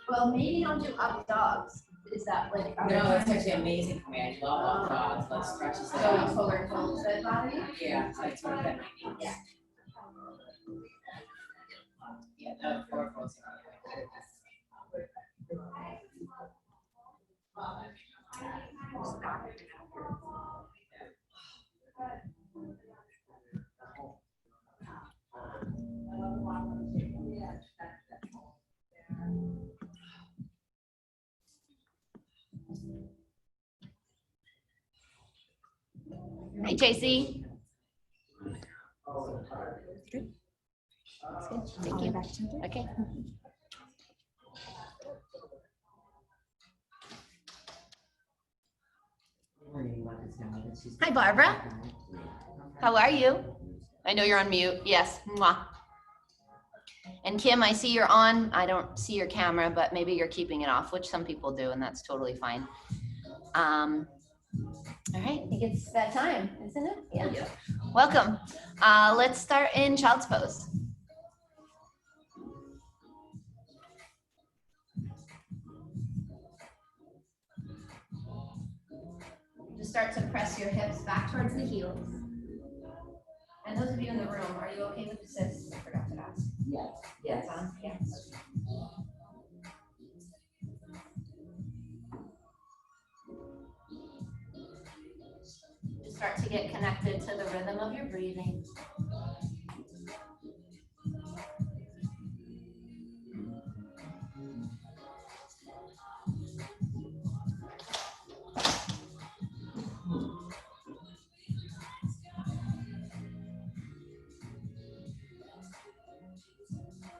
Well, maybe don't do up dogs. Is that like? No, it's actually amazing for me. I love up dogs. Let's stretch this So out. forward folds that body? Yeah, that's what that means. Yeah. Yeah, no, forward folds. Hey, JC. Good. That's good. Thank you. Okay. Hi, Barbara. How are you? I know you're on mute. Yes. Mwah. And Kim, I see you're on. I don't see your camera, but maybe you're keeping it off, which some people do, and that's totally fine. All right, I think it's that time, isn't it? Yeah. Welcome. Let's start in child's pose. Just start to press your hips back towards the heels. And those of you in the room, are you okay with the sits? I forgot to ask. Yes. Yes. Yes. Just start to get connected to the rhythm of your breathing.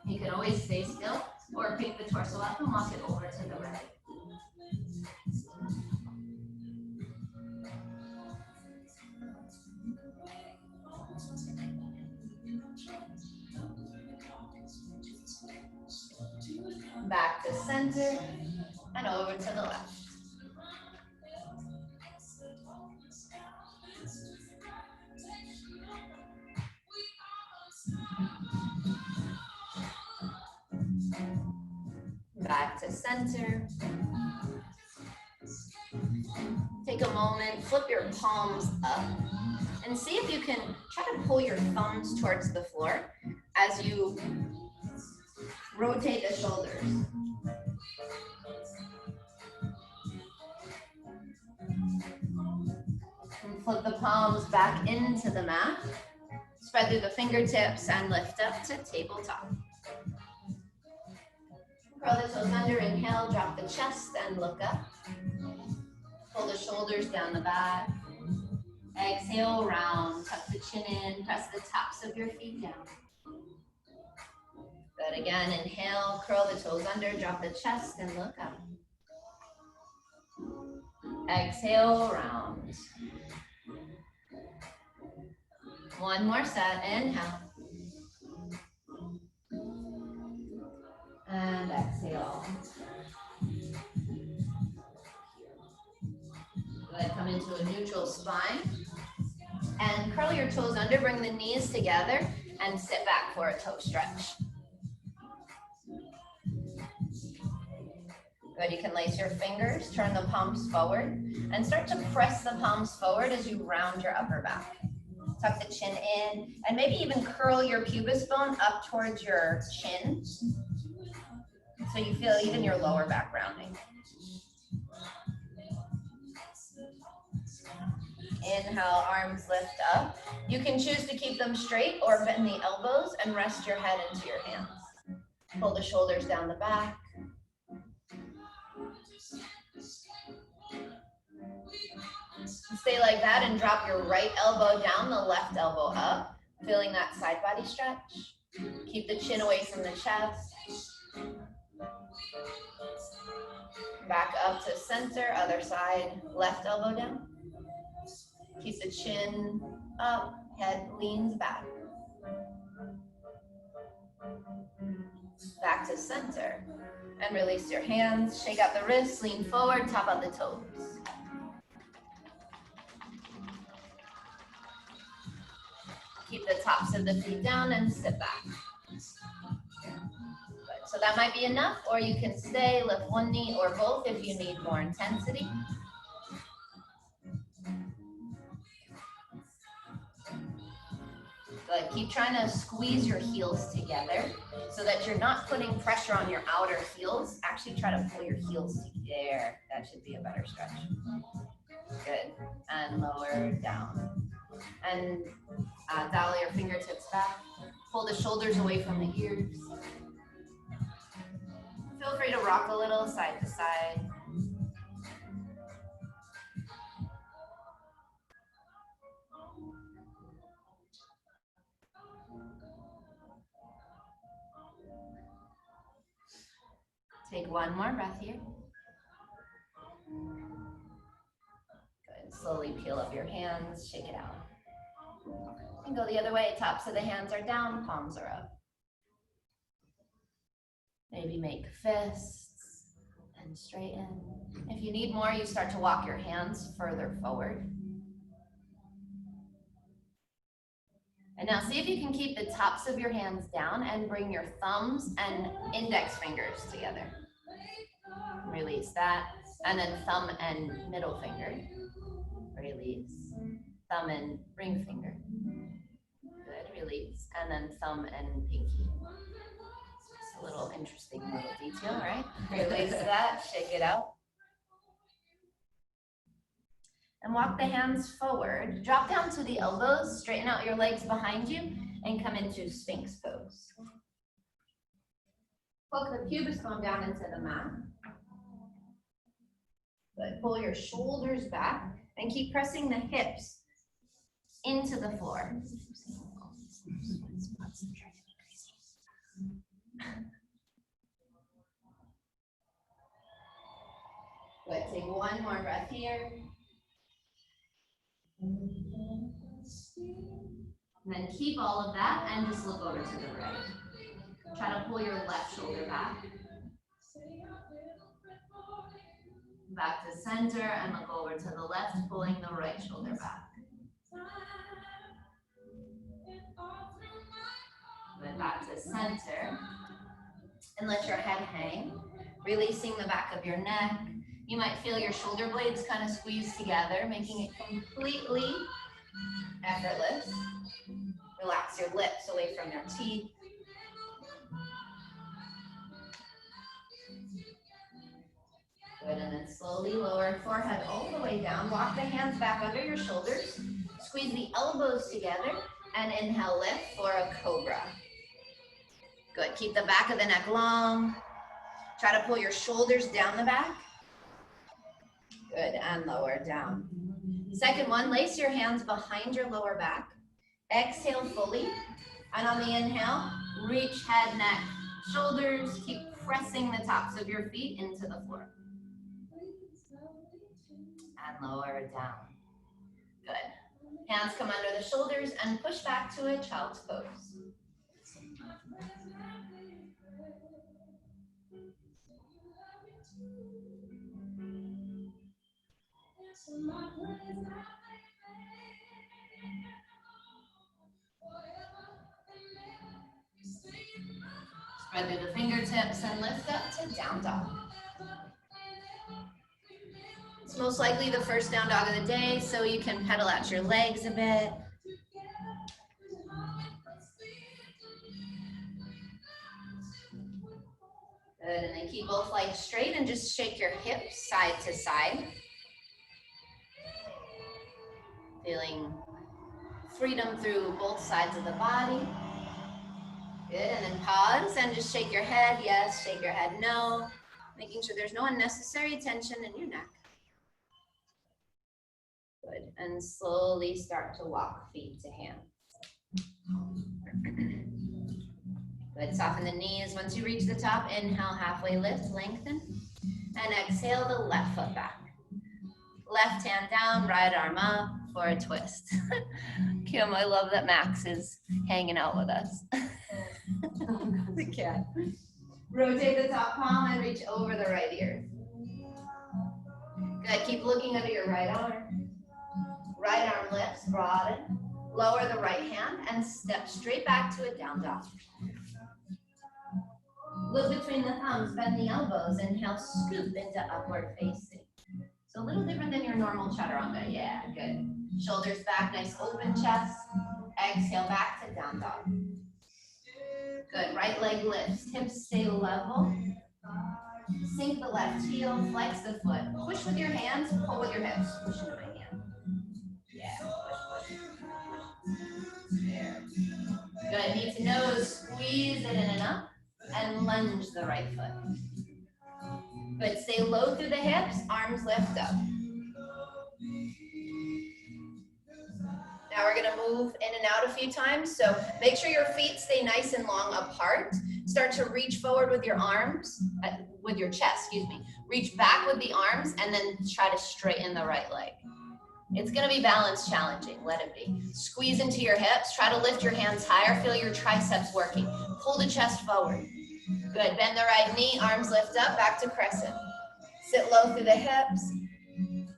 You can always stay still or pick the torso up and walk it over to the right. Back to center and over to the left. Back to center. Take a moment, flip your palms up, and see if you can try to pull your thumbs towards the floor as you rotate the shoulders. And flip the palms back into the mat. Spread through the fingertips and lift up to tabletop. Curl the toes under, inhale, drop the chest and look up. Pull the shoulders down the back. Exhale, round, tuck the chin in, press the tops of your feet down. Good, again, inhale, curl the toes under, drop the chest and look up. Exhale, round. One more set, inhale. And exhale. Good, come into a neutral spine. And curl your toes under, bring the knees together and sit back for a toe stretch. Good, you can lace your fingers, turn the palms forward, and start to press the palms forward as you round your upper back. Tuck the chin in, and maybe even curl your pubis bone up towards your chin, so you feel even your lower back rounding. Inhale, arms lift up. You can choose to keep them straight or bend the elbows and rest your head into your hands. Pull the shoulders down the back. Stay like that and drop your right elbow down, the left elbow up, feeling that side body stretch. Keep the chin away from the chest. Back up to center, other side, left elbow down. Keep the chin up, head leans back. Back to center. And release your hands, shake out the wrists, lean forward, top out the toes. Keep the tops of the feet down and sit back. So that might be enough, or you can stay, lift one knee or both if you need more intensity. Good, keep trying to squeeze your heels together so that you're not putting pressure on your outer heels. Actually try to pull your heels there. That should be a better stretch. Good, and lower down. And dial your fingertips back. Pull the shoulders away from the ears. Feel free to rock a little side to side. Take one more breath here. Good, slowly peel up your hands, shake it out. And go the other way, tops of the hands are down, palms are up. Maybe make fists and straighten. If you need more, you start to walk your hands further forward. And now see if you can keep the tops of your hands down and bring your thumbs and index fingers together. Release that. And then thumb and middle finger. Release. Thumb and ring finger. Good, release. And then thumb and pinky. It's a little interesting little detail, right? Release that, shake it out. And walk the hands forward. Drop down to the elbows, straighten out your legs behind you, and come into Sphinx pose. Hook the pubis bone down into the mat. Good. Pull your shoulders back and keep pressing the hips into the floor. Good. Take one more breath here. And then keep all of that and just look over to the right. Try to pull your left shoulder back. Back to center and look over to the left, pulling the right shoulder back. Then back to center. And let your head hang, releasing the back of your neck. You might feel your shoulder blades kind of squeeze together, making it completely effortless. Relax your lips away from your teeth. Good, and then slowly lower forehead all the way down. Walk the hands back under your shoulders. Squeeze the elbows together and inhale, lift for a cobra. Good, keep the back of the neck long. Try to pull your shoulders down the back. Good, and lower down. Second one, lace your hands behind your lower back. Exhale fully. And on the inhale, reach head, neck, shoulders. Keep pressing the tops of your feet into the floor. And lower down. Good. Hands come under the shoulders and push back to a child's pose. Spread through the fingertips and lift up to down dog. It's most likely the first down dog of the day, so you can pedal out your legs a bit. Good, and then keep both legs straight and just shake your hips side to side. Feeling freedom through both sides of the body. Good, and then pause and just shake your head, yes, shake your head, no. Making sure there's no unnecessary tension in your neck. Good, and slowly start to walk feet to hands. Good, soften the knees. Once you reach the top, inhale, halfway lift, lengthen. And exhale, the left foot back. Left hand down, right arm up for a twist. Kim, I love that Max is hanging out with us. The cat. Rotate the top palm and reach over the right ear. Good, keep looking under your right arm. Right arm lifts, broaden. Lower the right hand and step straight back to a down dog. Look between the thumbs, bend the elbows, inhale, scoop into upward facing. So a little different than your normal chaturanga. Yeah, good. Shoulders back, nice open chest. Exhale back to down dog. Good, right leg lifts, hips stay level. Sink the left heel, flex the foot. Push with your hands, pull with your hips. Push into my hand. Yeah, push. There. Good, knee to nose, squeeze it in and up, and lunge the right foot. Good, stay low through the hips, arms lift up. Now we're gonna move in and out a few times, so make sure your feet stay nice and long apart. Start to reach forward with your arms, with your chest, excuse me. Reach back with the arms and then try to straighten the right leg. It's gonna be balance challenging, let it be. Squeeze into your hips, try to lift your hands higher, feel your triceps working. Pull the chest forward. Good, bend the right knee, arms lift up, back to crescent. Sit low through the hips.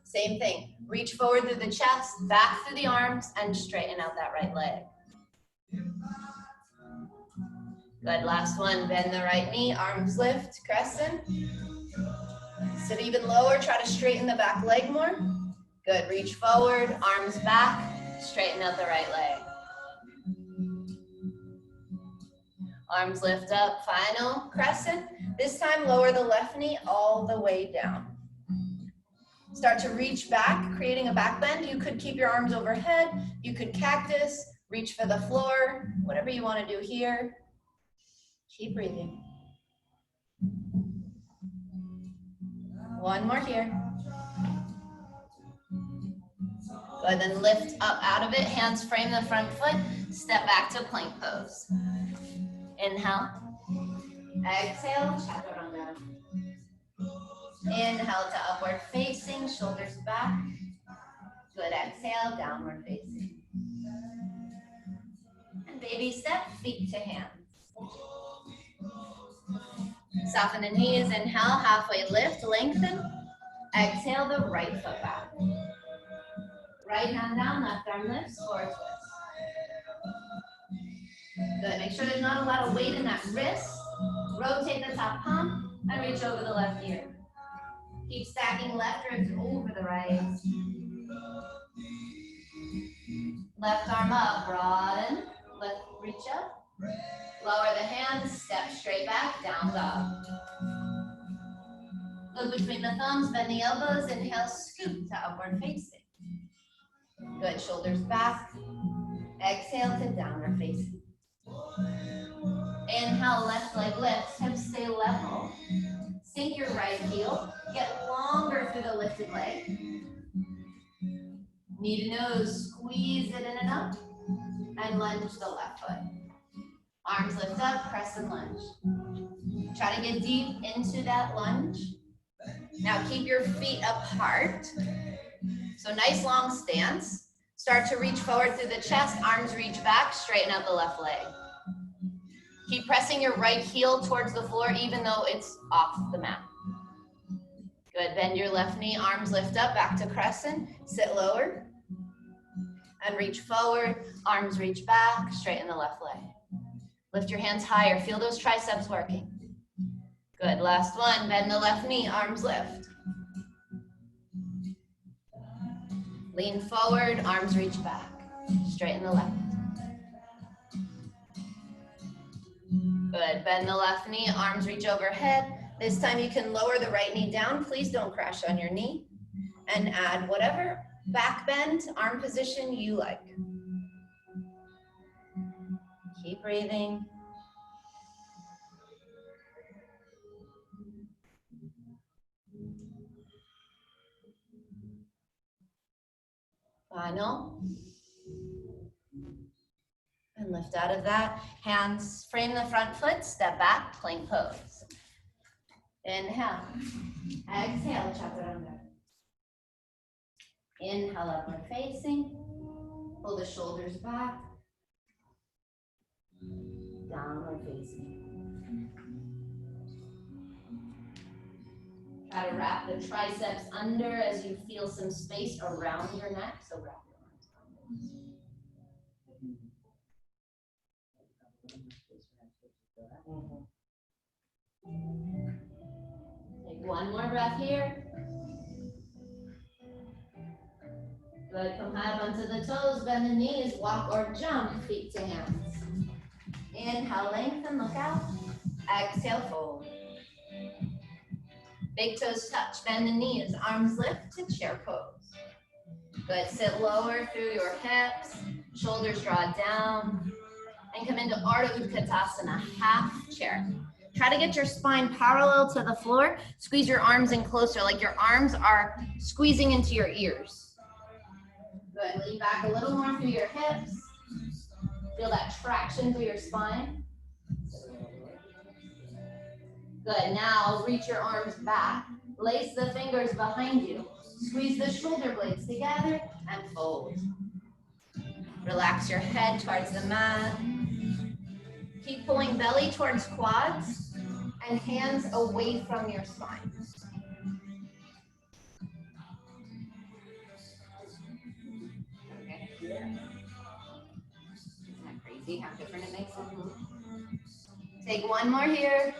Same thing, reach forward through the chest, back through the arms, and straighten out that right leg. Good, last one, bend the right knee, arms lift, crescent. Sit even lower, try to straighten the back leg more. Good, reach forward, arms back, straighten out the right leg. Arms lift up, final crescent. This time, lower the left knee all the way down. Start to reach back, creating a back bend. You could keep your arms overhead. You could cactus, reach for the floor, whatever you want to do here. Keep breathing. One more here. Good, then lift up out of it. Hands frame the front foot. Step back to plank pose. Inhale. Exhale, chaturanga. Inhale to upward facing, shoulders back. Good, exhale, downward facing. And baby step, feet to hands. Soften the knees, inhale, halfway lift, lengthen. Exhale, the right foot back. Right hand down, left arm lifts, forward twist. Good, make sure there's not a lot of weight in that wrist. Rotate the top palm and reach over the left ear. Keep stacking left ribs over the right. Left arm up, broaden, lift, reach up. Lower the hands, step straight back, down dog. Look between the thumbs, bend the elbows, inhale, scoop to upward facing. Good, shoulders back. Exhale to downward facing. Inhale, left leg lifts, hips stay level. Sink your right heel, get longer through the lifted leg. Knee to nose, squeeze it in and up, and lunge the left foot. Arms lift up, press and lunge. Try to get deep into that lunge. Now keep your feet apart. So nice long stance. Start to reach forward through the chest, arms reach back, straighten out the left leg. Keep pressing your right heel towards the floor even though it's off the mat. Good, bend your left knee, arms lift up, back to crescent, sit lower. And reach forward, arms reach back, straighten the left leg. Lift your hands higher, feel those triceps working. Good, last one, bend the left knee, arms lift. Lean forward, arms reach back, straighten the left. Good, bend the left knee, arms reach overhead. This time you can lower the right knee down, please don't crash on your knee. And add whatever back bend, arm position you like. Keep breathing. Final. And lift out of that. Hands frame the front foot, step back, plank pose. Inhale. Exhale, chaturanga. Inhale, upward facing. Pull the shoulders back. Downward facing. Try to wrap the triceps under as you feel some space around your neck. So wrap your arms around it. Take one more breath here. Good, come high up onto the toes, bend the knees, walk or jump, feet to hands. Inhale, lengthen, look out. Exhale, fold. Big toes touch, bend the knees, arms lift to chair pose. Good, sit lower through your hips, shoulders draw down, and come into Ardha Utkatasana, half chair. Try to get your spine parallel to the floor, squeeze your arms in closer, like your arms are squeezing into your ears. Good, lean back a little more through your hips. Feel that traction through your spine. Good, now reach your arms back. Lace the fingers behind you. Squeeze the shoulder blades together and fold. Relax your head towards the mat. Keep pulling belly towards quads and hands away from your spine. Okay. Isn't that crazy how different it makes it? Take one more here.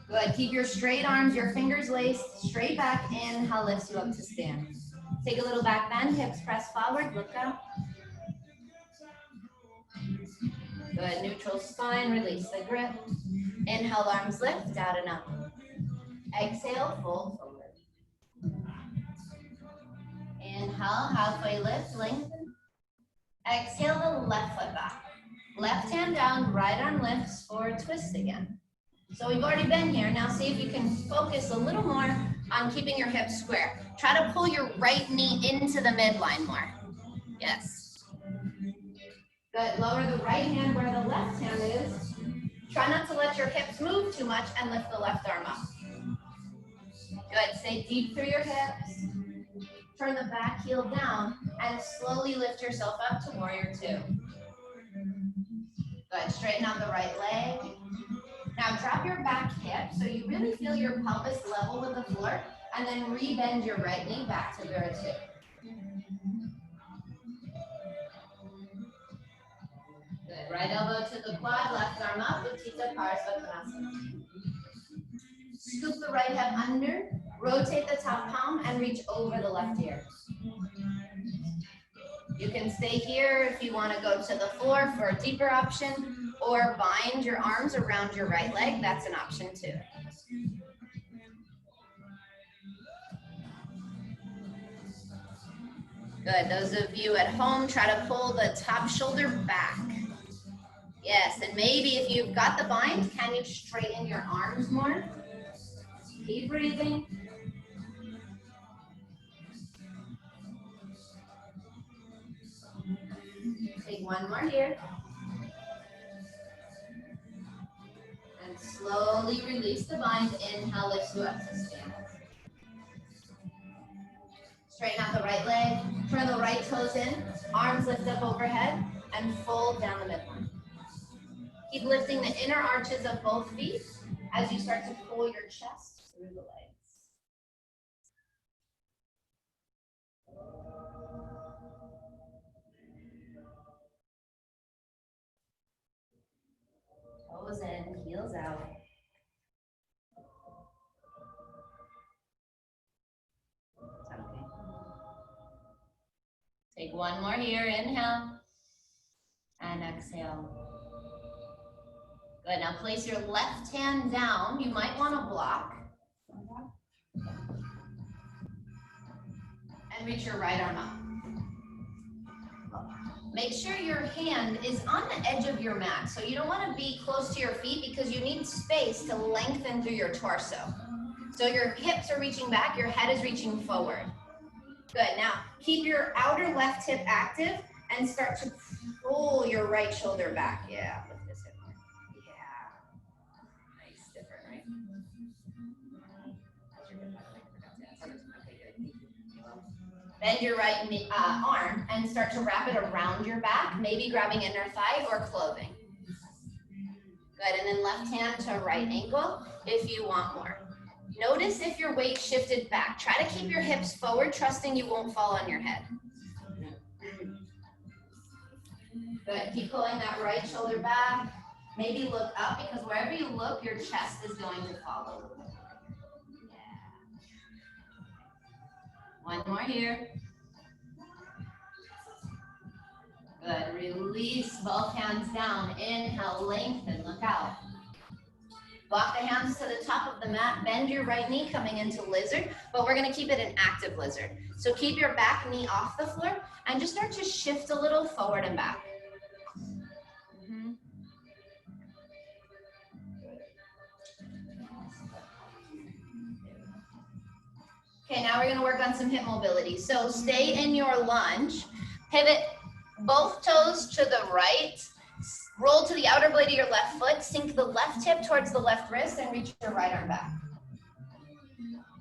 Good, keep your straight arms, your fingers laced, straight back. Inhale, lifts you up to stand. Take a little back bend, hips press forward, look up. Good, neutral spine, release the grip. Inhale, arms lift, out and up. Exhale, fold forward. Inhale, halfway lift, lengthen. Exhale, the left foot back. Left hand down, right arm lifts, forward twist again. So we've already been here. Now see if you can focus a little more on keeping your hips square. Try to pull your right knee into the midline more. Yes. Good. Lower the right hand where the left hand is. Try not to let your hips move too much and lift the left arm up. Good. Stay deep through your hips. Turn the back heel down and slowly lift yourself up to warrior two. Good. Straighten out the right leg. Now drop your back hip so you really feel your pelvis level with the floor, and then re-bend your right knee back to Vira 2. Good. Right elbow to the quad, left arm up, Utthita Parsvakonasana. Scoop the right hip under, rotate the top palm, and reach over the left ear. You can stay here if you want to go to the floor for a deeper option, or bind your arms around your right leg. That's an option too. Good. Those of you at home, try to pull the top shoulder back. Yes, and maybe if you've got the bind, can you straighten your arms more? Keep breathing. Take one more here. And slowly release the bind. Inhale, lifts you up to stand. Straighten out the right leg. Turn the right toes in. Arms lift up overhead and fold down the midline. Keep lifting the inner arches of both feet as you start to pull your chest through the legs. Toes in, heels out. Okay. Take one more here, inhale, and exhale. Good, now place your left hand down. You might want to block. And reach your right arm up. Make sure your hand is on the edge of your mat. So you don't want to be close to your feet because you need space to lengthen through your torso. So your hips are reaching back, your head is reaching forward. Good, now keep your outer left hip active and start to pull your right shoulder back. Yeah, lift this hip more. Yeah. Nice, different, right? How's your hip? Okay, good. Bend your right arm and start to wrap it around your back, maybe grabbing inner thigh or clothing. Good, and then left hand to right ankle if you want more. Notice if your weight shifted back. Try to keep your hips forward, trusting you won't fall on your head. Good, keep pulling that right shoulder back. Maybe look up, because wherever you look, your chest is going to follow. Yeah. One more here. Good. Release both hands down. Inhale, lengthen, look out. Walk the hands to the top of the mat. Bend your right knee coming into lizard, but we're gonna keep it an active lizard. So keep your back knee off the floor and just start to shift a little forward and back. Okay, now we're gonna work on some hip mobility. So stay in your lunge, pivot both toes to the right, roll to the outer blade of your left foot, sink the left hip towards the left wrist and reach your right arm back.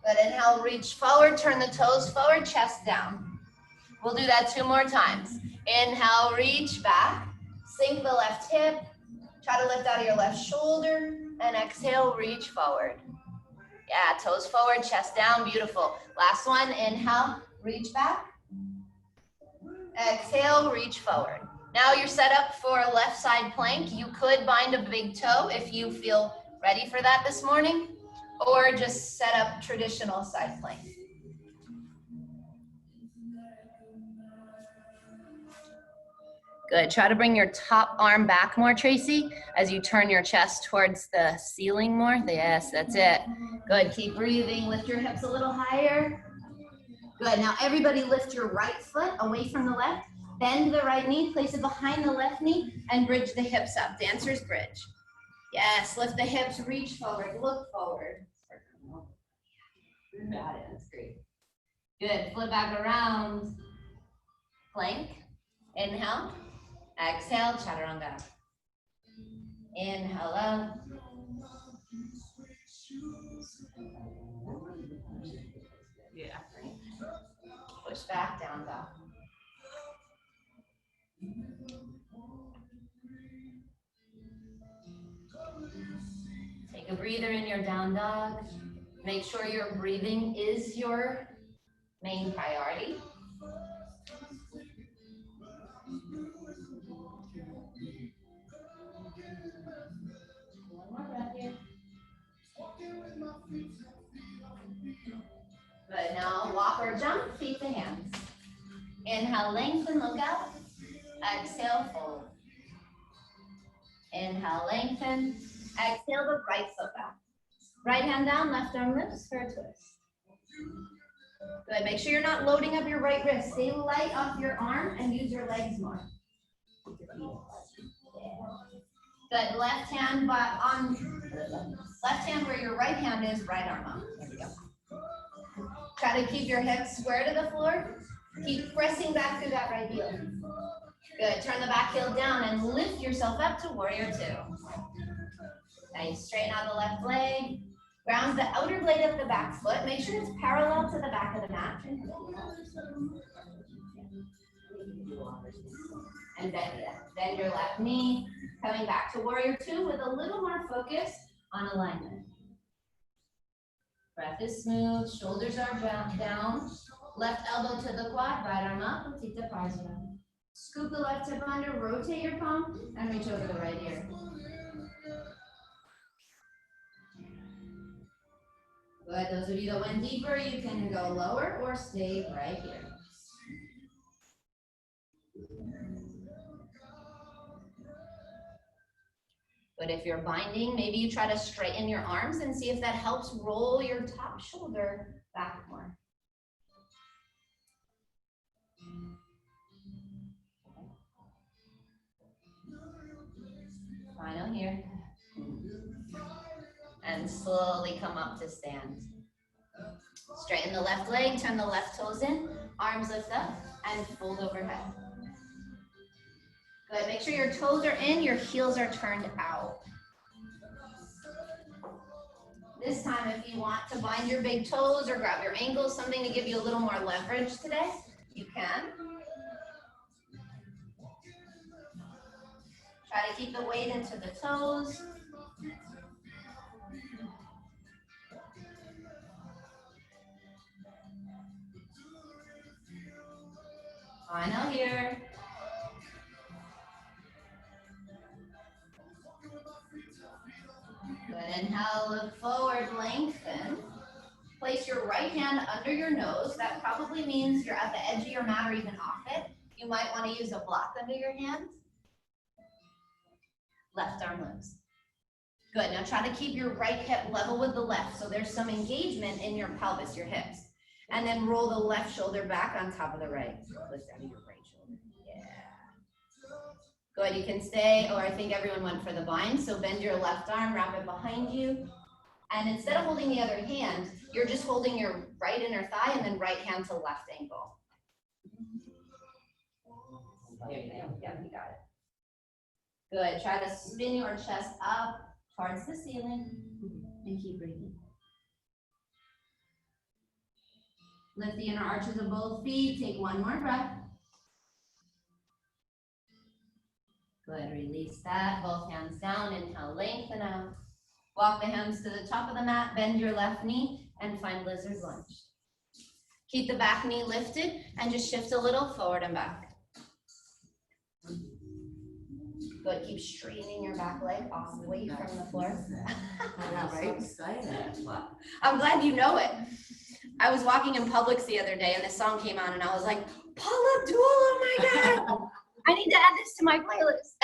Good, inhale, reach forward, turn the toes forward, chest down. We'll do that 2 more times. Inhale, reach back, sink the left hip, try to lift out of your left shoulder, and exhale, reach forward. Yeah, toes forward, chest down, beautiful. Last one, inhale, reach back. Exhale, reach forward. Now you're set up for a left side plank. You could bind a big toe if you feel ready for that this morning, or just set up traditional side plank. Good, try to bring your top arm back more, Tracy, as you turn your chest towards the ceiling more. Yes, that's it. Good, keep breathing, lift your hips a little higher. Good, now everybody lift your right foot away from the left, bend the right knee, place it behind the left knee, and bridge the hips up, dancer's bridge. Yes, lift the hips, reach forward, look forward. Got it, that's great. Good, flip back around, plank, inhale. Exhale, chaturanga. Inhale up. Yeah. Push back, down dog. Take a breather in your down dog. Make sure your breathing is your main priority. One more breath here. Good, now walk or jump, feet to hands. Inhale, lengthen, look out. Exhale, fold. Inhale, lengthen. Exhale, the right foot back. Right hand down, left arm lifts for a twist. Good, make sure you're not loading up your right wrist. Stay light off your arm and use your legs more. Good, left hand where your right hand is, right arm up. There we go. Try to keep your hips square to the floor. Keep pressing back through that right heel. Good, turn the back heel down and lift yourself up to warrior 2. Nice, straighten out the left leg. Ground the outer blade of the back foot. Make sure it's parallel to the back of the mat. And bend your left knee. Coming back to warrior 2 with a little more focus on alignment. Breath is smooth, shoulders are down. Left elbow to the quad, right arm up, Utthita Prajna. Scoop the left hip under, rotate your palm, and reach over the right ear. Good, those of you that went deeper, you can go lower or stay right here. But if you're binding, maybe you try to straighten your arms and see if that helps roll your top shoulder back more. Final here. And slowly come up to stand. Straighten the left leg, turn the left toes in, arms lift up, and fold overhead. Good, make sure your toes are in, your heels are turned out. This time, if you want to bind your big toes or grab your ankles, something to give you a little more leverage today, you can. Try to keep the weight into the toes. Final here. Inhale, look forward, lengthen. Place your right hand under your nose. That probably means you're at the edge of your mat or even off it. You might want to use a block under your hand. Left arm lifts. Good, now try to keep your right hip level with the left, so there's some engagement in your pelvis, your hips. And then roll the left shoulder back on top of the right. Lift out of your right shoulder. Yeah. Good, you can stay, or I think everyone went for the bind, so bend your left arm, wrap it behind you. And instead of holding the other hand, you're just holding your right inner thigh and then right hand to left ankle. Yep, you got it. Good, try to spin your chest up towards the ceiling and keep breathing. Lift the inner arches of both feet, take one more breath. Good, release that, both hands down, inhale, lengthen out. Walk the hands to the top of the mat, bend your left knee, and find lizard lunge. Keep the back knee lifted and just shift a little forward and back. Good, keep straightening your back leg off away from the floor. I'm so excited. I'm glad you know it. I was walking in Publix the other day and this song came on and I was like, Paula Abdul, oh my God. I need to add this to my playlist.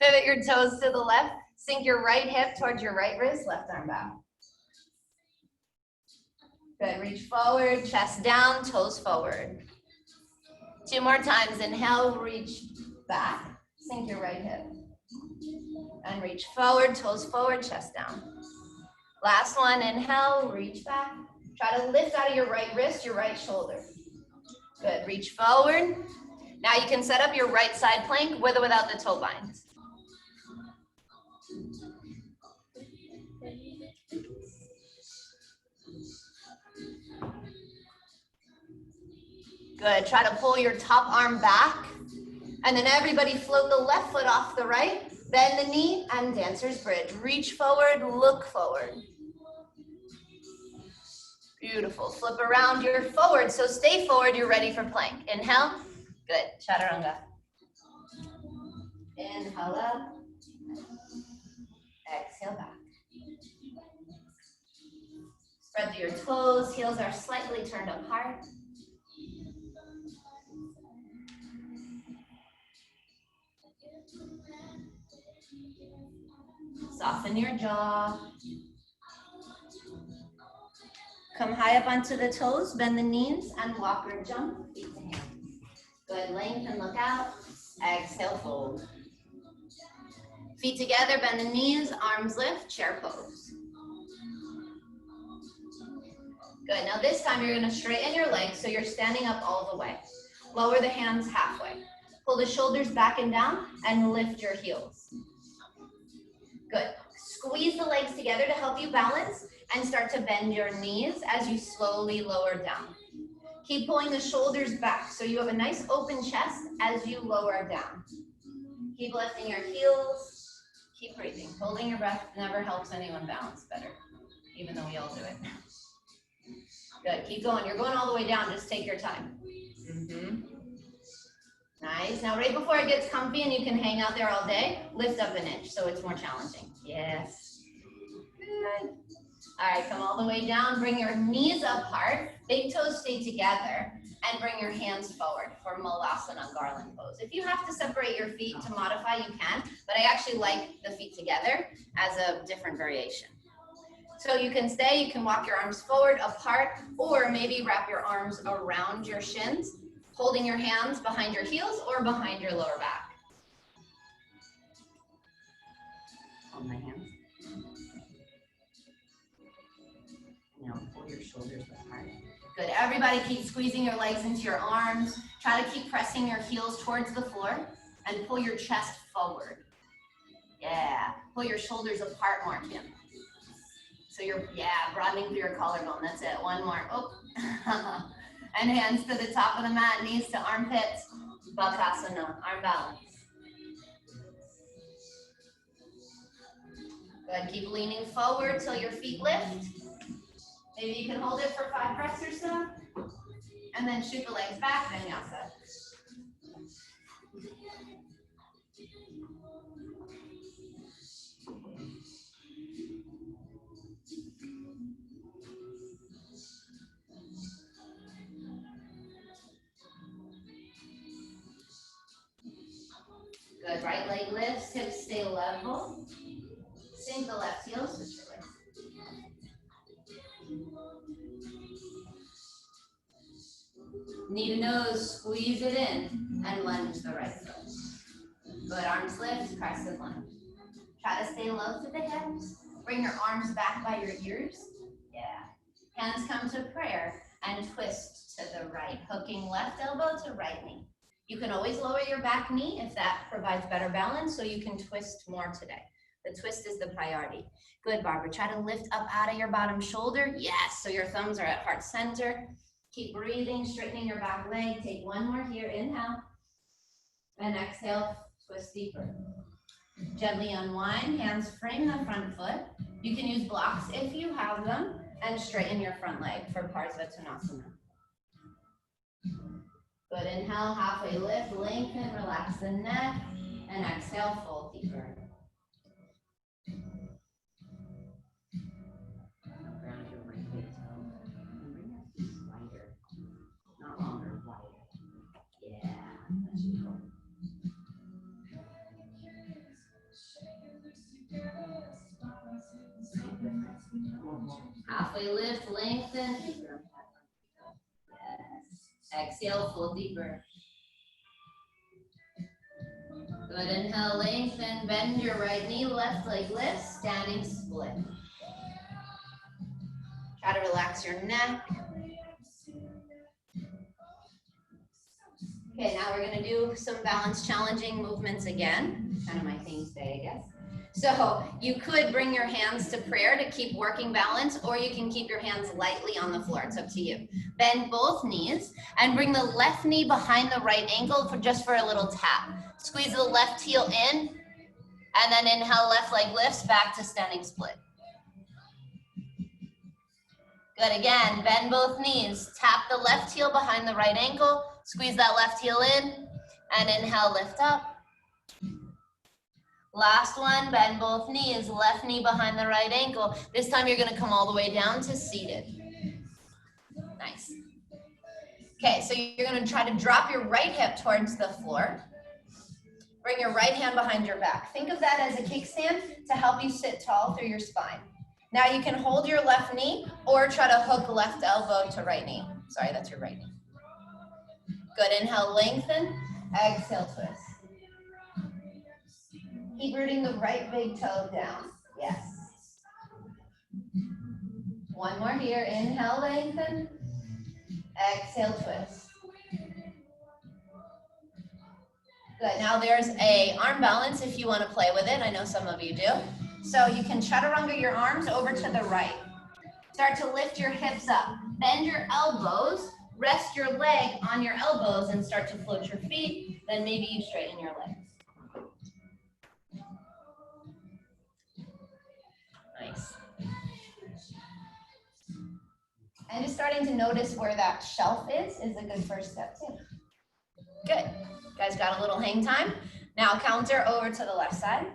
Pivot your toes to the left. Sink your right hip towards your right wrist, left arm back. Good, reach forward, chest down, toes forward. 2 more times, inhale, reach back, sink your right hip. And reach forward, toes forward, chest down. Last one, inhale, reach back. Try to lift out of your right wrist, your right shoulder. Good, reach forward. Now you can set up your right side plank with or without the toe binds. Good, try to pull your top arm back. And then everybody float the left foot off the right, bend the knee, and dancer's bridge. Reach forward, look forward. Beautiful, flip around, you're forward, so stay forward, you're ready for plank. Inhale, good, chaturanga. Inhale up, exhale back. Spread through your toes, heels are slightly turned apart. Soften your jaw. Come high up onto the toes, bend the knees, and walk or jump, feet to hands. Good, lengthen, look out. Exhale, fold. Feet together, bend the knees, arms lift, chair pose. Good, now this time you're gonna straighten your legs so you're standing up all the way. Lower the hands halfway. Pull the shoulders back and down and lift your heels. Good, squeeze the legs together to help you balance and start to bend your knees as you slowly lower down. Keep pulling the shoulders back so you have a nice open chest as you lower down. Keep lifting your heels, keep breathing. Holding your breath never helps anyone balance better, even though we all do it. Good, keep going. You're going all the way down, just take your time. Nice, now right before it gets comfy and you can hang out there all day, lift up an inch so it's more challenging. Yes, good. All right, come all the way down, bring your knees apart, big toes stay together, and bring your hands forward for Malasana garland pose. If you have to separate your feet to modify, you can, but I actually like the feet together as a different variation. So you can stay, you can walk your arms forward, apart, or maybe wrap your arms around your shins, holding your hands behind your heels or behind your lower back. Hold my hands. Now pull your shoulders apart. Good, everybody keep squeezing your legs into your arms. Try to keep pressing your heels towards the floor and pull your chest forward. Yeah, pull your shoulders apart more, Kim. So you're, broadening through your collarbone, that's it. One more, oh. And hands to the top of the mat, knees to armpits, Bakasana, arm balance. Good, keep leaning forward till your feet lift. Maybe you can hold it for 5 breaths or so, and then shoot the legs back, vinyasa. Good, right leg lifts, hips stay level. Sink the left heel, switch your legs. Knee to nose, squeeze it in, and lunge the right foot. Good, arms lift, press and lunge. Try to stay low to the hips. Bring your arms back by your ears. Yeah. Hands come to prayer and twist to the right, hooking left elbow to right knee. You can always lower your back knee if that provides better balance, so you can twist more today. The twist is the priority. Good, Barbara. Try to lift up out of your bottom shoulder. Yes, so your thumbs are at heart center. Keep breathing, straightening your back leg. Take one more here, inhale. And exhale, twist deeper. Gently unwind, hands frame the front foot. You can use blocks if you have them, and straighten your front leg for Parsvottanasana. Good, inhale, halfway lift, lengthen, relax the neck, and exhale, fold deeper. Ground your right big toe. And bring your feet wider. Not longer, wider. Yeah, that's your goal. Halfway lift, lengthen. Yes. Exhale, fold deeper. Good, inhale, lengthen, bend your right knee, left leg lifts, standing split. Try to relax your neck. Okay, now we're gonna do some balance challenging movements again. Kind of my theme today, I guess. So you could bring your hands to prayer to keep working balance, or you can keep your hands lightly on the floor. It's up to you. Bend both knees and bring the left knee behind the right ankle for a little tap. Squeeze the left heel in, and then inhale, left leg lifts back to standing split. Good, again, bend both knees. Tap the left heel behind the right ankle, squeeze that left heel in, and inhale, lift up. Last one, bend both knees, left knee behind the right ankle. This time you're gonna come all the way down to seated. Nice. Okay, so you're gonna try to drop your right hip towards the floor. Bring your right hand behind your back. Think of that as a kickstand to help you sit tall through your spine. Now you can hold your left knee or try to hook left elbow to right knee. Sorry, that's your right knee. Good, inhale, lengthen, exhale, twist. Keep rooting the right big toe down. Yes. One more here, inhale, lengthen, exhale, twist. Good, now there's a arm balance if you want to play with it. I know some of you do. So you can chaturanga your arms over to the right. Start to lift your hips up. Bend your elbows, rest your leg on your elbows and start to float your feet. Then maybe you straighten your legs. Nice. And just starting to notice where that shelf is a good first step too. Good. You guys got a little hang time. Now counter over to the left side.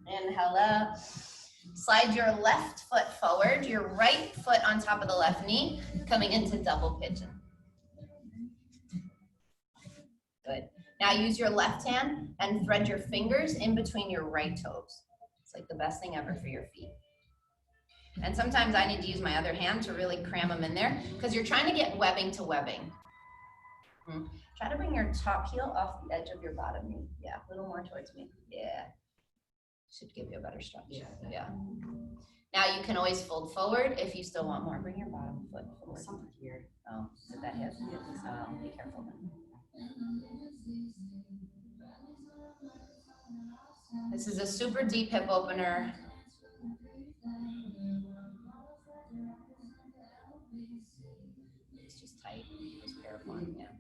Inhale up. Slide your left foot forward, your right foot on top of the left knee, coming into double pigeon. Good. Now use your left hand and thread your fingers in between your right toes. It's like the best thing ever for your feet. And sometimes I need to use my other hand to really cram them in there because you're trying to get webbing to webbing. Try to bring your top heel off the edge of your bottom knee. Yeah, a little more towards me. Yeah. Should give you a better stretch. Yeah. Now you can always fold forward if you still want more. Bring your bottom foot forward. Something here. Oh, did that hit? Be careful then. This is a super deep hip opener. It's just tight. It's piriform, yeah.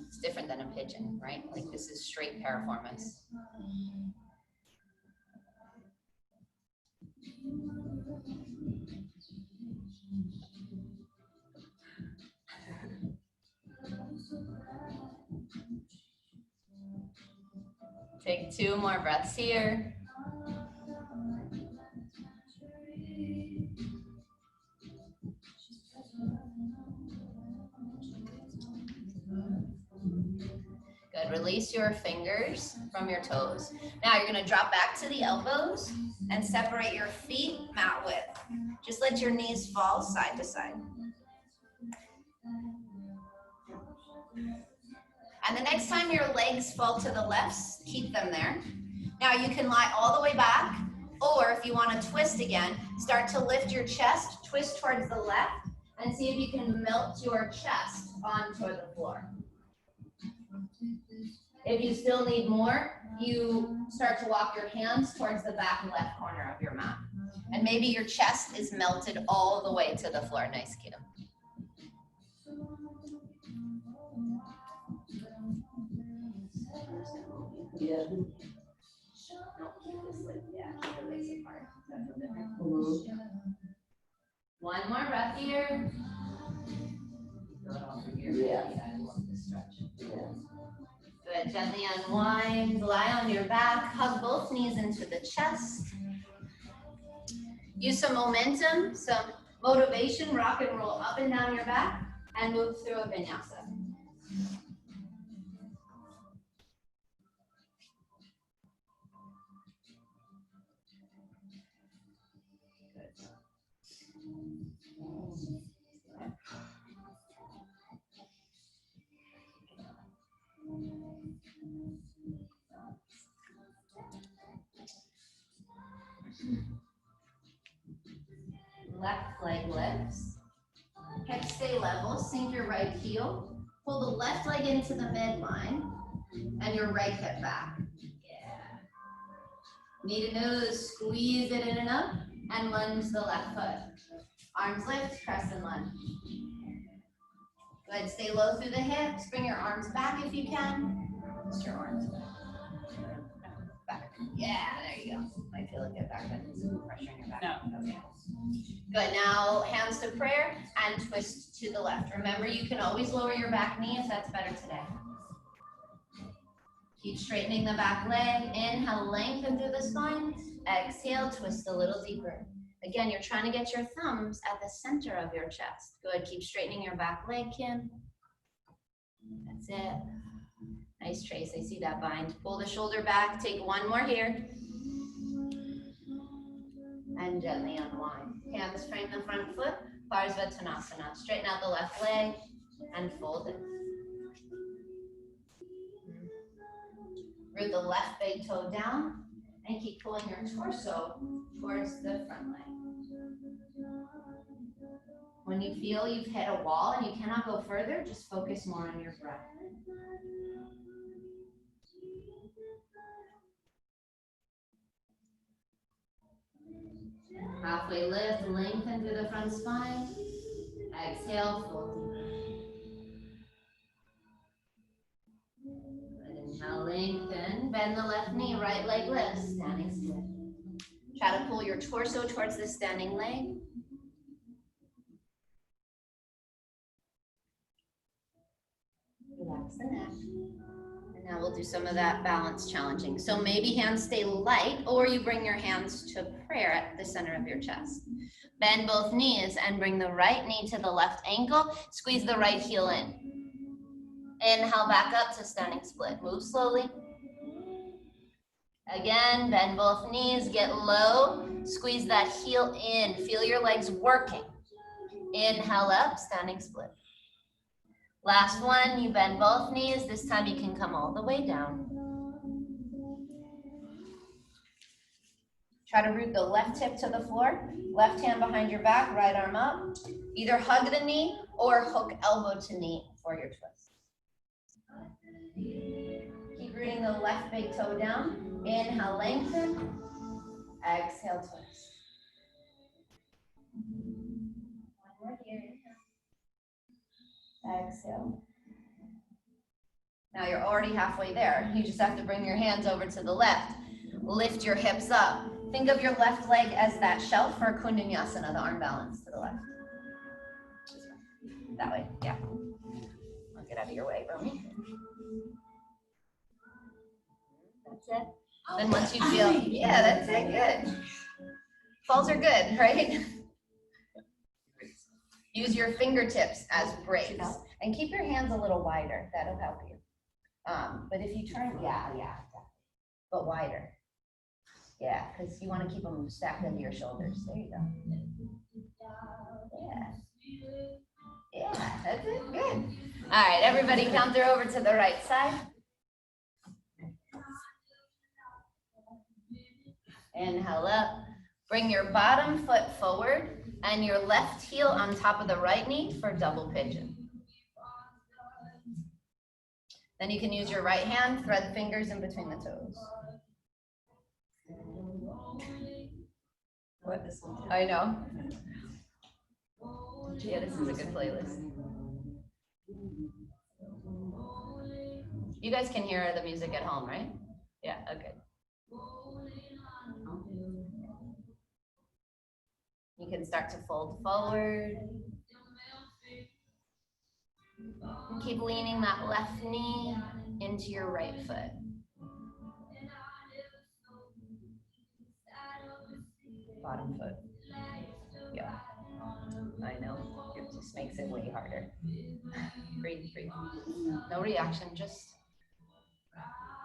It's different than a pigeon, right? Like this is straight piriformis. Take 2 more breaths here. Good, release your fingers from your toes. Now you're gonna drop back to the elbows and separate your feet mat width. Just let your knees fall side to side. And the next time your legs fall to the left, keep them there. Now you can lie all the way back, or if you want to twist again, start to lift your chest, twist towards the left, and see if you can melt your chest onto the floor. If you still need more, you start to walk your hands towards the back left corner of your mat. And maybe your chest is melted all the way to the floor. Nice, Kim. Yeah. One more breath here. Yeah. Good, gently unwind, lie on your back, hug both knees into the chest. Use some momentum, some motivation, rock and roll up and down your back, and move through a vinyasa. Left leg lifts. Hips stay level, sink your right heel. Pull the left leg into the midline and your right hip back. Yeah. Knee to nose, squeeze it in and up, and lunge the left foot. Arms lift, press and lunge. Good, stay low through the hips. Bring your arms back if you can. Just your arms back. Yeah, there you go. Might feel like it back then. Some pressure in your back. No. Okay. Good, now hands to prayer and twist to the left. Remember, you can always lower your back knee if that's better today. Keep straightening the back leg. Inhale, lengthen through the spine. Exhale, twist a little deeper. Again, you're trying to get your thumbs at the center of your chest. Good, keep straightening your back leg, Kim. That's it. Nice, Trace, I see that bind. Pull the shoulder back, take one more here. And gently unwind. Hands frame the front foot, Parsvatanasana. Straighten out the left leg and fold it. Root the left big toe down and keep pulling your torso towards the front leg. When you feel you've hit a wall and you cannot go further, just focus more on your breath. Halfway lift, lengthen through the front spine. Exhale, fold deeper. Inhale, lengthen. Bend the left knee, right leg lifts, standing split. Try to pull your torso towards the standing leg. Relax the neck. And now we'll do some of that balance challenging. So maybe hands stay light, or you bring your hands to prayer at the center of your chest. Bend both knees and bring the right knee to the left ankle. Squeeze the right heel in. Inhale back up to standing split. Move slowly. Again, bend both knees, get low. Squeeze that heel in. Feel your legs working. Inhale up, standing split. Last one, you bend both knees. This time you can come all the way down. Try to root the left hip to the floor. Left hand behind your back, right arm up. Either hug the knee or hook elbow to knee for your twist. Keep rooting the left big toe down. Inhale, lengthen. Exhale, twist. One more here. Exhale. Now you're already halfway there. You just have to bring your hands over to the left. Lift your hips up. Think of your left leg as that shelf for Kundanyasana, the arm balance to the left. That way, yeah. I'll get out of your way, Romy. That's it. Then once you feel, yeah, that's it, good. Falls are good, right? Use your fingertips as brakes and keep your hands a little wider. That'll help you. But if you turn, yeah, but wider. Yeah, because you want to keep them stacked into your shoulders. There you go. Yeah, that's it. Good. All right, everybody counter over to the right side. Inhale up. Bring your bottom foot forward and your left heel on top of the right knee for double pigeon. Then you can use your right hand, thread fingers in between the toes. What? This one too. I know. Yeah, this is a good playlist. You guys can hear the music at home, right? Yeah, okay. You can start to fold forward. Keep leaning that left knee into your right foot. Bottom foot. Yeah, I know. It just makes it way harder. Breathe, breathe. No reaction, just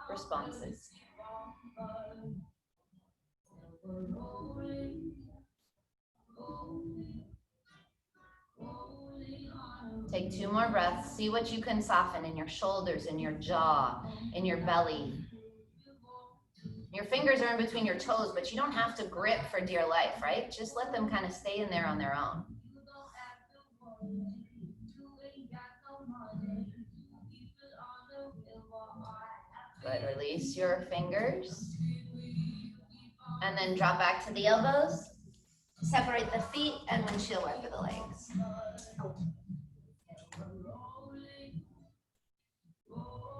responses. Take 2 more breaths. See what you can soften in your shoulders, in your jaw, in your belly. Your fingers are in between your toes, but you don't have to grip for dear life, right? Just let them kind of stay in there on their own. Good, release your fingers. And then drop back to the elbows. Separate the feet and windshield wiper the legs.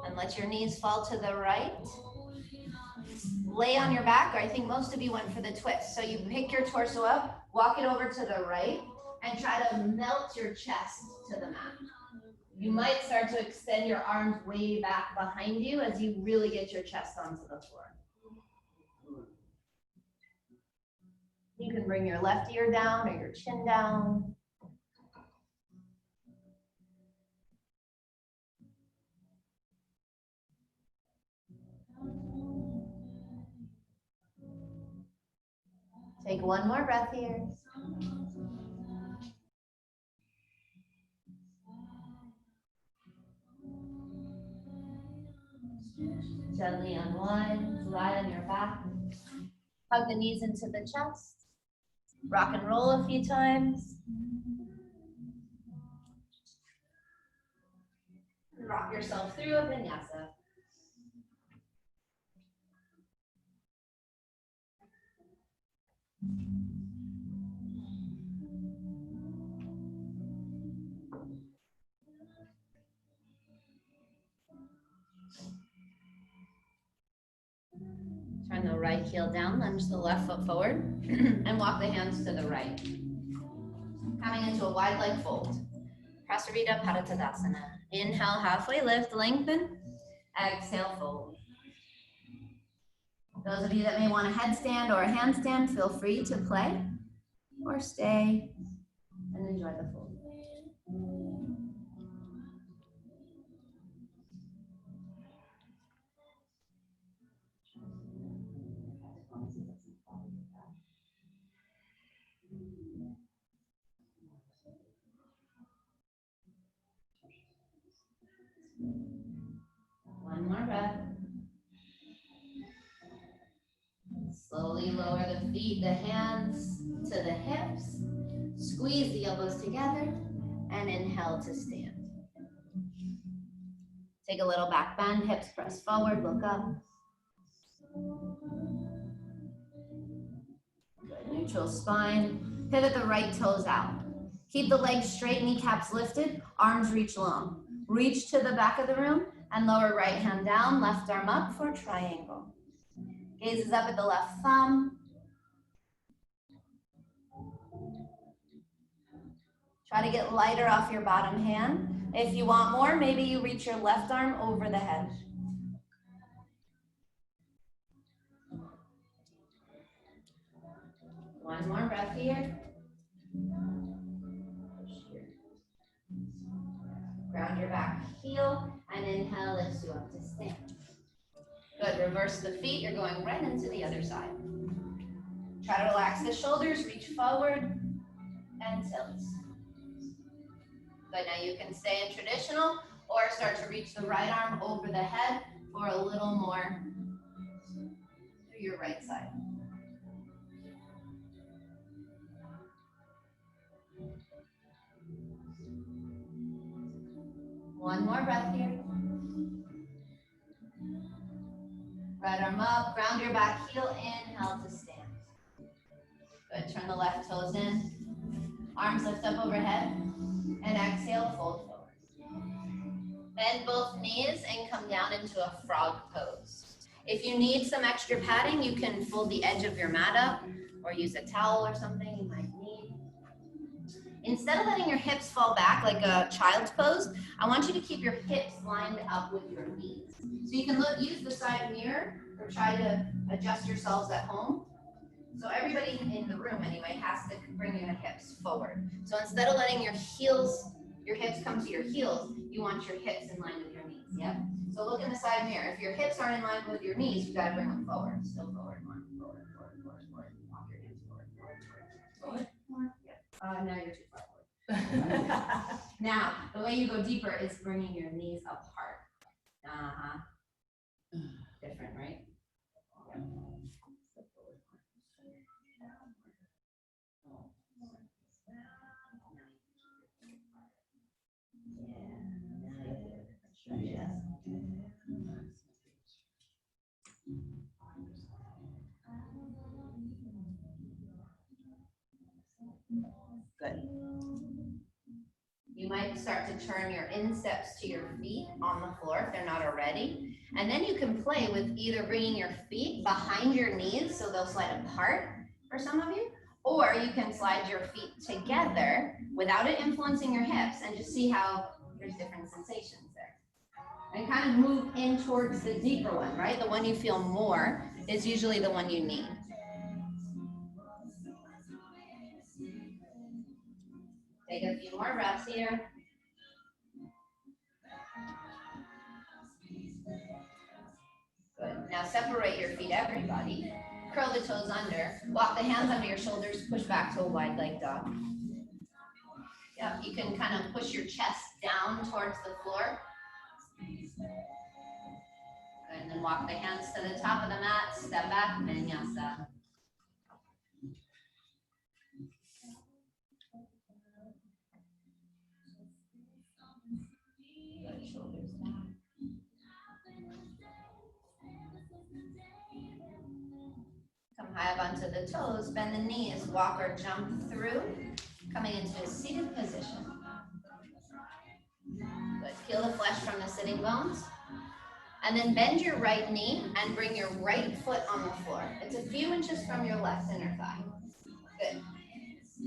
And let your knees fall to the right. Lay on your back, or I think most of you went for the twist. So you pick your torso up, walk it over to the right, and try to melt your chest to the mat. You might start to extend your arms way back behind you as you really get your chest onto the floor. You can bring your left ear down or your chin down. Take 1 more breath here. Gently unwind, lie on your back. Hug the knees into the chest. Rock and roll a few times. Rock yourself through a vinyasa. Turn the right heel down, lunge the left foot forward, and walk the hands to the right. Coming into a wide leg fold. Prasarita Padottanasana. Inhale, halfway lift, lengthen. Exhale, fold. Those of you that may want a headstand or a handstand, feel free to play or stay and enjoy the fold. One more breath. Slowly lower the feet, the hands to the hips. Squeeze the elbows together and inhale to stand. Take a little back bend, hips press forward, look up. Good, neutral spine. Pivot the right toes out. Keep the legs straight, kneecaps lifted, arms reach long. Reach to the back of the room and lower right hand down, left arm up for triangle. Gaze is up at the left thumb. Try to get lighter off your bottom hand. If you want more, maybe you reach your left arm over the head. One more breath here. Ground your back heel, and inhale lifts you up to stand. Good, reverse the feet, you're going right into the other side. Try to relax the shoulders, reach forward, and tilt. Good, now you can stay in traditional, or start to reach the right arm over the head for a little more to your right side. One more breath here. Right arm up, ground your back heel, inhale to stand. Good, turn the left toes in. Arms lift up overhead, and exhale, fold forward. Bend both knees and come down into a frog pose. If you need some extra padding, you can fold the edge of your mat up or use a towel or something you might need. Instead of letting your hips fall back like a child's pose, I want you to keep your hips lined up with your knees. So you can use the side mirror or try to adjust yourselves at home. So everybody in the room anyway has to bring your hips forward. So instead of letting your hips come to your heels, you want your hips in line with your knees, yep? So look in the side mirror. If your hips aren't in line with your knees, you gotta bring them forward. Still forward, more, forward, forward, forward, forward. Walk your hands forward, forward, forward, more, yep. Now you're too far forward. Now, the way you go deeper is bringing your knees apart. Different, right? Yep. Good. You might start to turn your insteps to your feet on the floor if they're not already. And then you can play with either bringing your feet behind your knees so they'll slide apart for some of you, or you can slide your feet together without it influencing your hips and just see how there's different sensations there. And kind of move in towards the deeper one, right? The one you feel more is usually the one you need. Take a few more breaths here. Good. Now separate your feet, everybody. Curl the toes under. Walk the hands under your shoulders. Push back to a wide leg dog. Yeah, you can kind of push your chest down towards the floor. Good. And then walk the hands to the top of the mat. Step back, VINYASA. Good, shoulders down. Come high up onto the toes, bend the knees, walk or jump through, coming into a seated position. Good, peel the flesh from the sitting bones. And then bend your right knee and bring your right foot on the floor. It's a few inches from your left inner thigh. Good.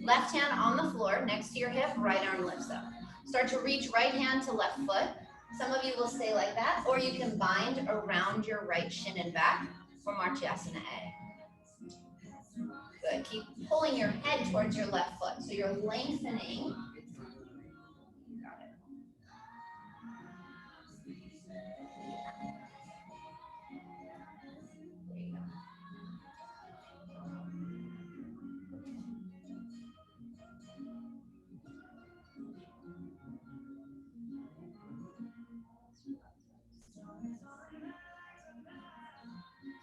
Left hand on the floor next to your hip, right arm lifts up. Start to reach right hand to left foot. Some of you will stay like that, or you can bind around your right shin and back for Martyasana A. Good. Keep pulling your head towards your left foot. So you're lengthening. Got it. There you go.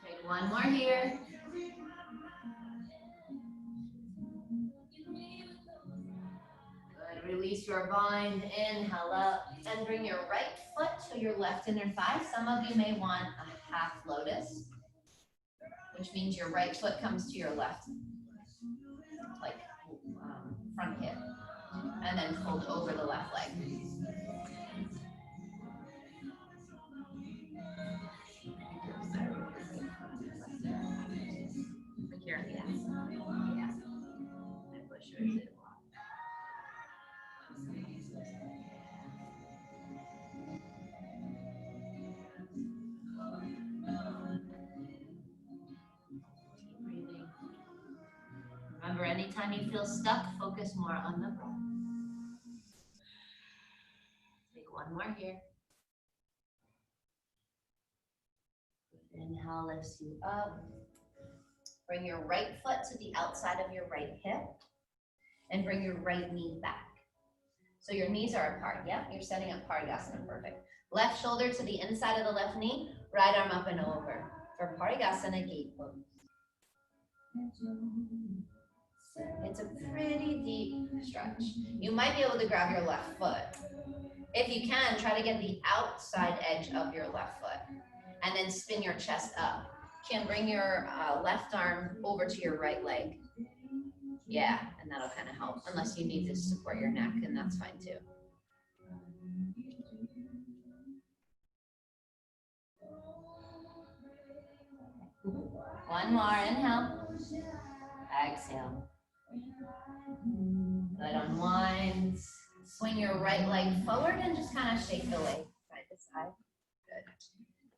Take one more here. Good. Release your bind. Inhale up and bring your right foot to your left inner thigh. Some of you may want a half lotus, which means your right foot comes to your left, like front hip, and then fold over the left leg. Here, yeah. Yeah. I push yours in. Breathing. Remember, anytime you feel stuck, focus more on the breath. Take One more here. Inhale lifts you up. Bring your right foot to the outside of your right hip and bring your right knee back. So your knees are apart, yeah? You're setting up Parigasana, perfect. Left shoulder to the inside of the left knee, right arm up and over for Parigasana gate pose. It's a pretty deep stretch. You might be able to grab your left foot. If you can, try to get the outside edge of your left foot and then spin your chest up. You can bring your left arm over to your right leg. Yeah, and that'll kind of help, unless you need to support your neck, and that's fine too. One more, inhale. Exhale. Good, unwind. Swing your right leg forward and just kind of shake the leg side to side. Good.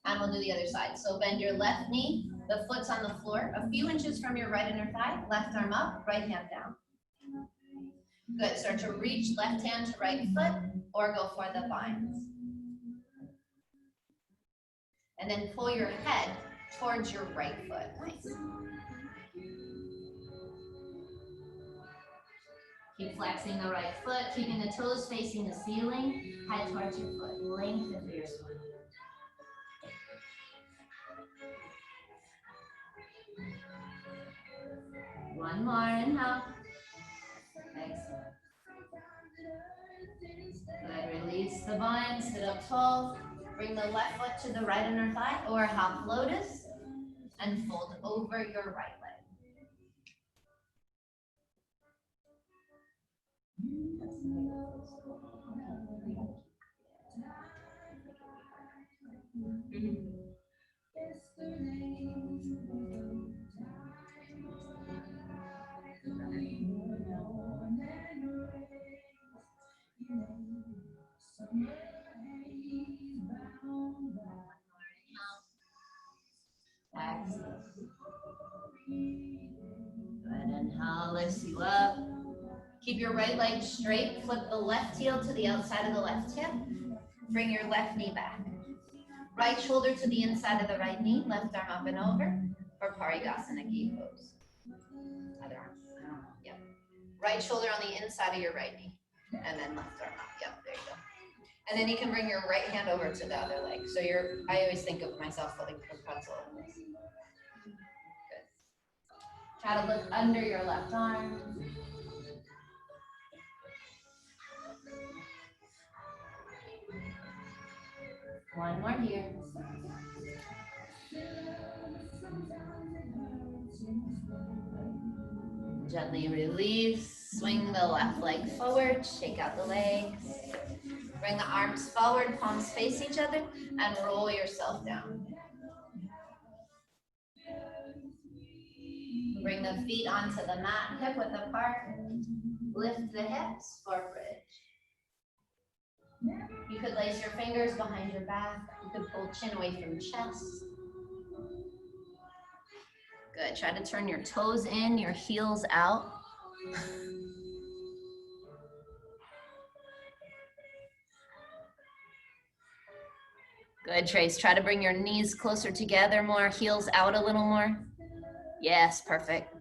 And we'll do the other side. So bend your left knee, the foot's on the floor, a few inches from your right inner thigh, left arm up, right hand down. Good, start to reach left hand to right foot or go for the binds. And then pull your head towards your right foot. Nice. Keep flexing the right foot, keeping the toes facing the ceiling, head towards your foot, lengthen through your spine. One more, inhale. Exhale. Good, release the bind, sit up tall. Bring the left foot to the right inner thigh or half lotus and fold over your right leg. Exhale. Good, inhale, lifts you up. Keep your right leg straight, flip the left heel to the outside of the left hip. Bring your left knee back. Right shoulder to the inside of the right knee, left arm up and over for Parigasana gate pose. Other arm, yep. Right shoulder on the inside of your right knee, and then left arm up, yep, there you go. And then you can bring your right hand over to the other leg. So I always think of myself like a pretzel in this. Good. Try to look under your left arm. One more here. Gently release, swing the left leg forward, shake out the legs. Bring the arms forward, palms face each other, and roll yourself down. Bring the feet onto the mat, hip width apart. Lift the hips for bridge. You could place your fingers behind your back. You could pull chin away from chest. Good, try to turn your toes in, your heels out. Good, Trace, try to bring your knees closer together more, heels out a little more. Yes, perfect.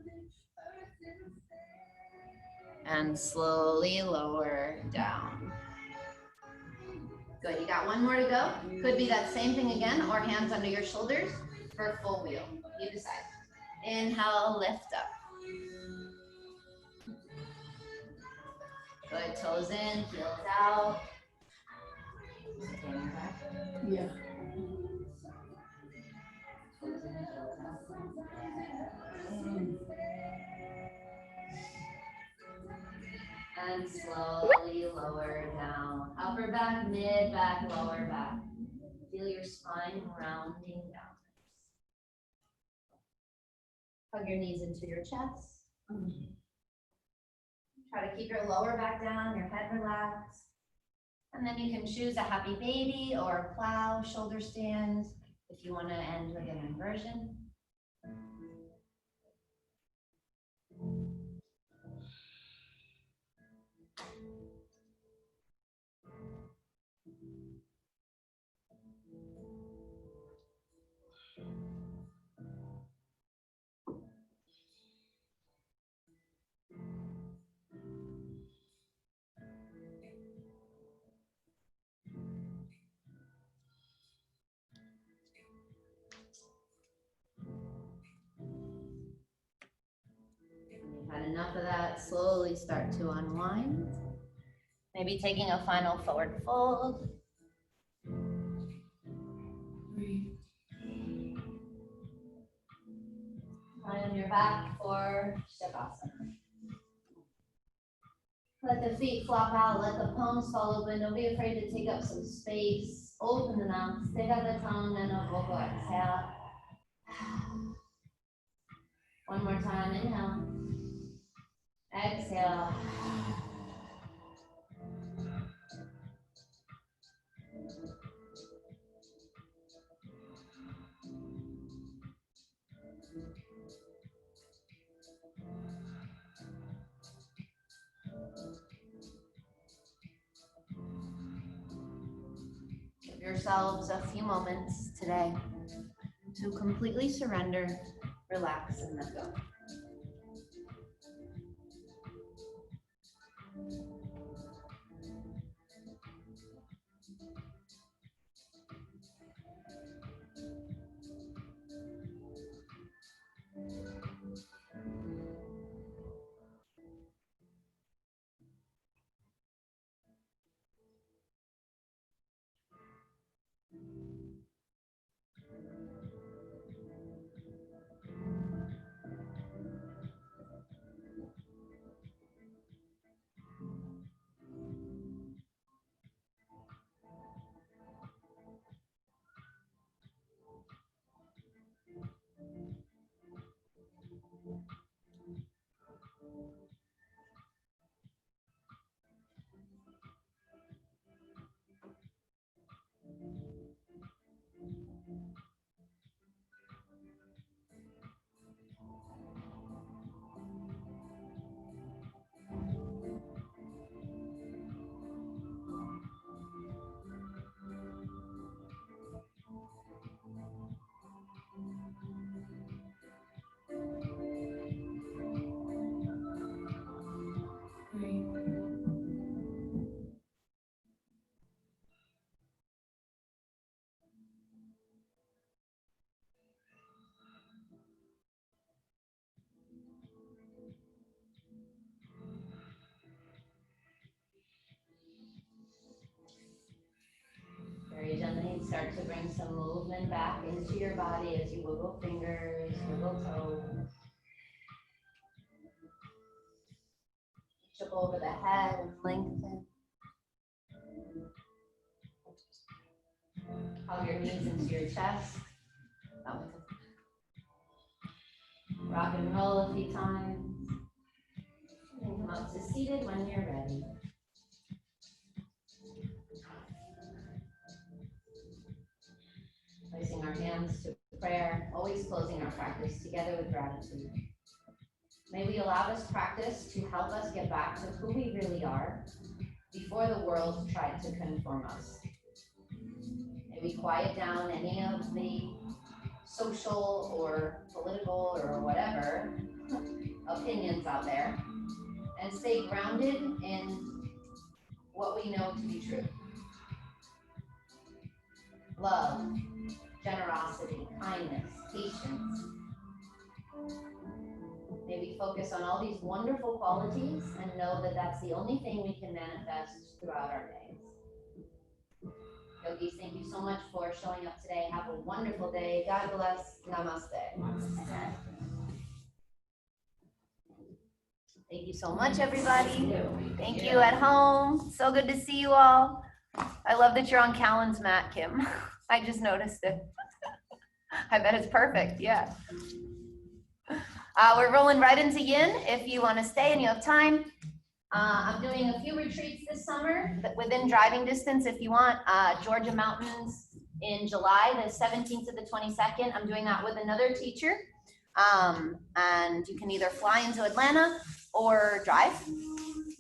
And slowly lower down. Good, you got one more to go. Could be that same thing again or hands under your shoulders for a full wheel. You decide. Inhale, lift up. Good, toes in, heels out. Yeah. And slowly lower down. Upper back, mid back, lower back. Feel your spine rounding down. Hug your knees into your chest. Try to keep your lower back down, your head relaxed. And then you can choose a happy baby or a plow, shoulder stand, if you want to end with an inversion. enough of that, slowly start to unwind. Maybe taking a final forward fold. Lie on your back for Shavasana. Let the feet flop out, let the palms fall open. Don't be afraid to take up some space. Open the mouth, stick out the tongue, and a vocal exhale. One more time, inhale. Exhale. Give yourselves a few moments today to completely surrender, relax, and let go. Very gently start to bring some movement back into your body as you wiggle fingers, wiggle toes. Reach up over the head and lengthen. Hug your knees into your chest. Rock and roll a few times. And come up to seated when you're ready. Placing our hands to prayer, always closing our practice together with gratitude. May we allow this practice to help us get back to who we really are before the world tried to conform us. May we quiet down any of the social or political or whatever opinions out there and stay grounded in what we know to be true. Love, generosity, kindness, patience. May we focus on all these wonderful qualities and know that that's the only thing we can manifest throughout our days. Yogis, thank you so much for showing up today. Have a wonderful day. God bless. Namaste. Thank you so much, everybody. Thank you at home. So good to see you all. I love that you're on Callan's mat, Kim. I just noticed it. I bet it's perfect. Yeah. We're rolling right into yin. If you want to stay and you have time, I'm doing a few retreats this summer within driving distance. If you want, Georgia Mountains in July, the 17th to the 22nd. I'm doing that with another teacher. And you can either fly into Atlanta or drive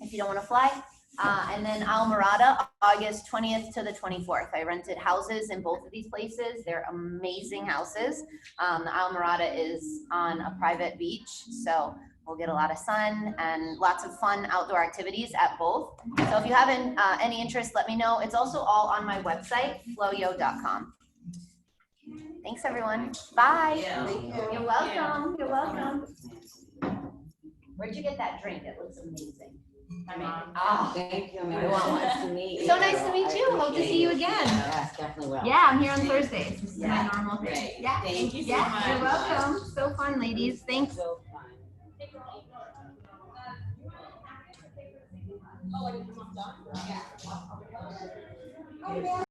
if you don't want to fly. And then Almirada, August 20th to the 24th. I rented houses in both of these places. They're amazing houses. The Almirada is on a private beach, so we'll get a lot of sun and lots of fun outdoor activities at both. So if you have any interest, let me know. It's also all on my website, flowyo.com. Thanks, everyone. Bye. You're welcome. You're welcome. Where'd you get that drink? It looks amazing. My mom. Oh, Thank you. I Amanda. want So one. nice to meet you. So nice to meet you. Hope to see you again. Yes, definitely will. Yeah, I'm here on Thursdays. This is Yeah. my normal thing. Great. Yeah, Thank you so yeah, much. you're welcome. So fun, ladies. Thanks. So fun.